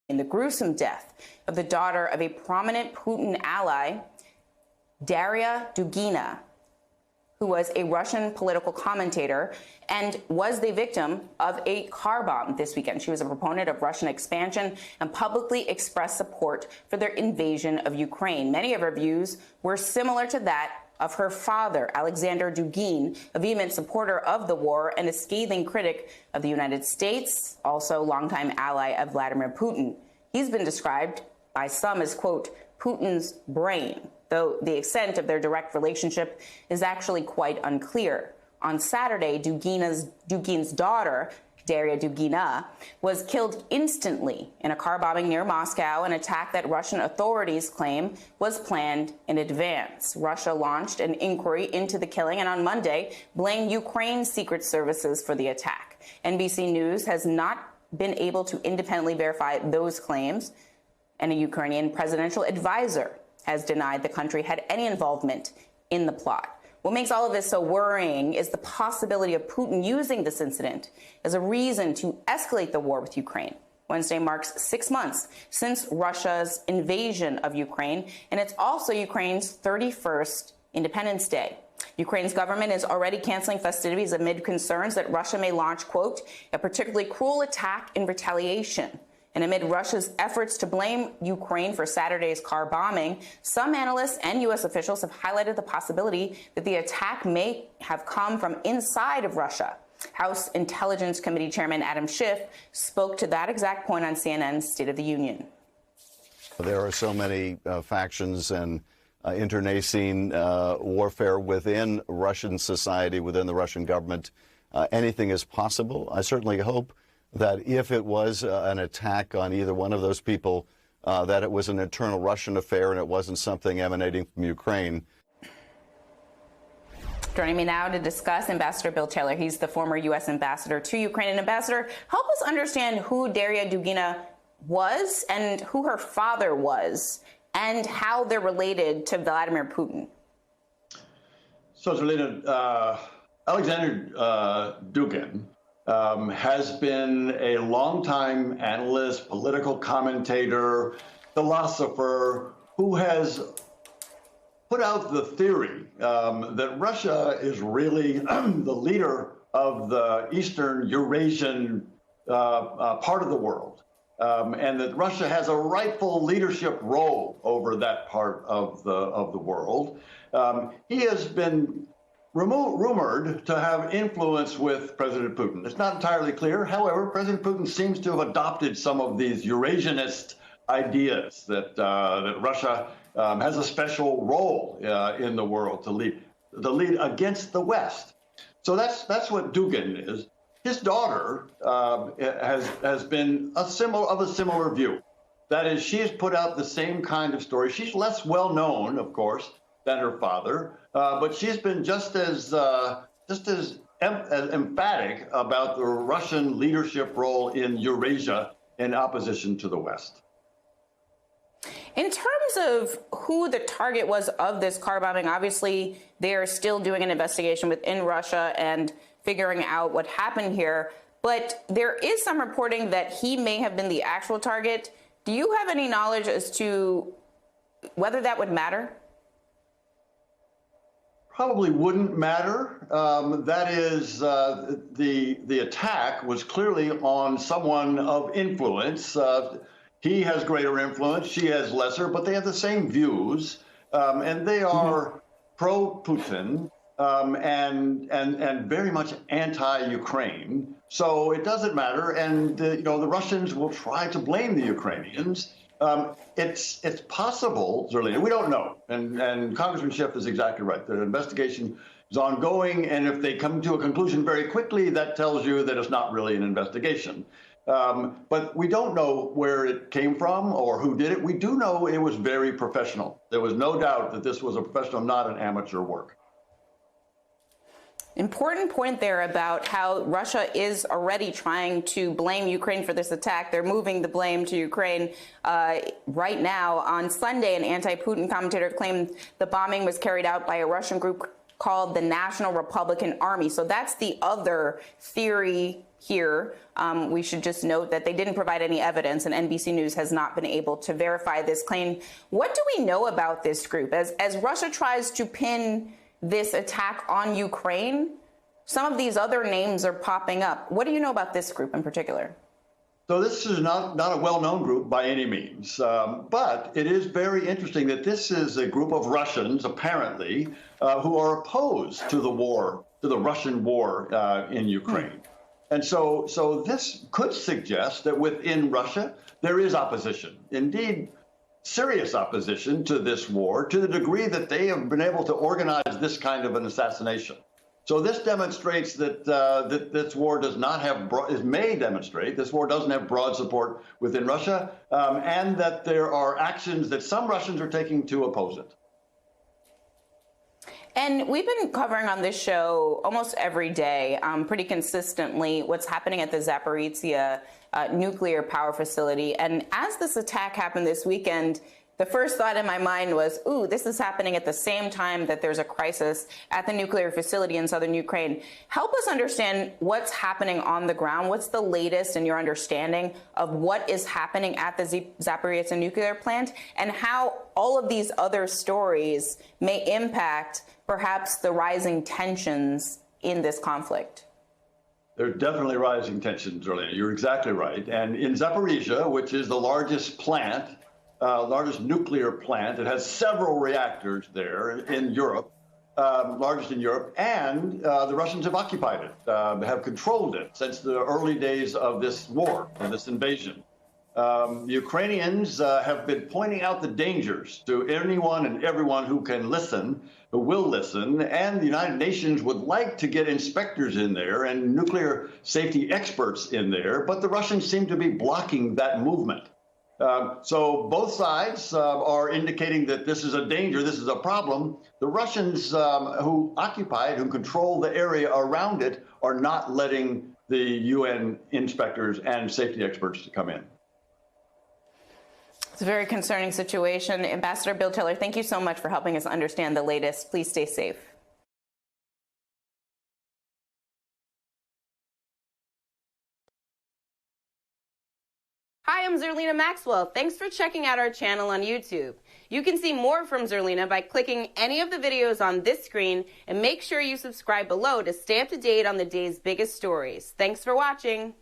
in the gruesome death of the daughter of a prominent Putin ally, Daria Dugina, who was a Russian political commentator and was the victim of a car bomb this weekend. She was a proponent of Russian expansion and publicly expressed support for their invasion of Ukraine. Many of her views were similar to that of her father, Alexander Dugin, a vehement supporter of the war and a scathing critic of the United States, also longtime ally of Vladimir Putin. He's been described by some as, quote, Putin's brain, though the extent of their direct relationship is actually quite unclear. On Saturday, Dugin's daughter, Daria Dugina, was killed instantly in a car bombing near Moscow, an attack that Russian authorities claim was planned in advance. Russia launched an inquiry into the killing and on Monday blamed Ukraine's secret services for the attack. NBC News has not been able to independently verify those claims, and a Ukrainian presidential advisor has denied the country had any involvement in the plot. What makes all of this so worrying is the possibility of Putin using this incident as a reason to escalate the war with Ukraine. Wednesday marks 6 months since Russia's invasion of Ukraine, and it's also Ukraine's 31st Independence Day. Ukraine's government is already canceling festivities amid concerns that Russia may launch, quote, a particularly cruel attack in retaliation. And amid Russia's efforts to blame Ukraine for Saturday's car bombing, some analysts and U.S. officials have highlighted the possibility that the attack may have come from inside of Russia. House Intelligence Committee Chairman Adam Schiff spoke to that exact point on CNN's State of the Union. There are so many factions and internecine warfare within Russian society, within the Russian government. Anything is possible. I certainly hope that if it was an attack on either one of those people, that it was an internal Russian affair and it wasn't something emanating from Ukraine. Joining me now to discuss, Ambassador Bill Taylor. He's the former U.S. ambassador to Ukraine. And Ambassador, help us understand who Daria Dugina was and who her father was and how they're related to Vladimir Putin. So, Zelina, Alexander Dugin has been a longtime analyst, political commentator, philosopher who has put out the theory that Russia is really the leader of the Eastern Eurasian part of the world, and that Russia has a rightful leadership role over that part of the world. He has been rumored to have influence with President Putin. It's not entirely clear. However, President Putin seems to have adopted some of these Eurasianist ideas that Russia has a special role in the world to lead against the West. So that's what Dugin is. His daughter has been of a similar view. That is, she has put out the same kind of story. She's less well known, of course, than her father, but she's been just as emphatic about the Russian leadership role in Eurasia in opposition to the West. In terms of who the target was of this car bombing, obviously they are still doing an investigation within Russia and figuring out what happened here. But there is some reporting that he may have been the actual target. Do you have any knowledge as to whether that would matter? Probably wouldn't matter. That is, the attack was clearly on someone of influence. He has greater influence, she has lesser, but they have the same views, and they are pro-Putin and very much anti-Ukraine. So it doesn't matter, and the Russians will try to blame the Ukrainians. It's possible, Zerlina, we don't know, and Congressman Schiff is exactly right. The investigation is ongoing, and if they come to a conclusion very quickly, that tells you that it's not really an investigation. But we don't know where it came from or who did it. We do know it was very professional. There was no doubt that this was a professional, not an amateur work. Important point there about how Russia is already trying to blame Ukraine for this attack. They're moving the blame to Ukraine right now. On Sunday, an anti-Putin commentator claimed the bombing was carried out by a Russian group called the National Republican Army. So that's the other theory here. We should just note that they didn't provide any evidence, and NBC News has not been able to verify this claim. What do we know about this group? As Russia tries to pin this attack on Ukraine, some of these other names are popping up. What do you know about this group in particular? So this is not a well-known group by any means, but it is very interesting that this is a group of Russians, apparently, who are opposed to the war, to the Russian war in Ukraine. And so this could suggest that within Russia, there is opposition, indeed, serious opposition to this war, to the degree that they have been able to organize this kind of an assassination. So this demonstrates that that this war does not have may demonstrate this war doesn't have broad support within Russia, and that there are actions that some Russians are taking to oppose it. And we've been covering on this show almost every day, pretty consistently, what's happening at the Zaporizhzhia nuclear power facility. And as this attack happened this weekend, the first thought in my mind was, ooh, this is happening at the same time that there's a crisis at the nuclear facility in southern Ukraine. Help us understand what's happening on the ground. What's the latest in your understanding of what is happening at the Zaporizhzhia nuclear plant, and how all of these other stories may impact perhaps the rising tensions in this conflict? There are definitely rising tensions, Zerlina. You're exactly right. And in Zaporizhzhia, which is the largest plant, largest nuclear plant. It has several reactors there in Europe, largest in Europe, and the Russians have occupied it, have controlled it since the early days of this war, of this invasion. The Ukrainians have been pointing out the dangers to anyone and everyone who can listen, who will listen, and the United Nations would like to get inspectors in there and nuclear safety experts in there, but the Russians seem to be blocking that movement. So both sides are indicating that this is a danger, this is a problem. The Russians who occupy it, who control the area around it, are not letting the UN inspectors and safety experts to come in. It's a very concerning situation. Ambassador Bill Taylor, thank you so much for helping us understand the latest. Please stay safe. Hi, I'm Zerlina Maxwell. Thanks for checking out our channel on YouTube. You can see more from Zerlina by clicking any of the videos on this screen, and make sure you subscribe below to stay up to date on the day's biggest stories. Thanks for watching.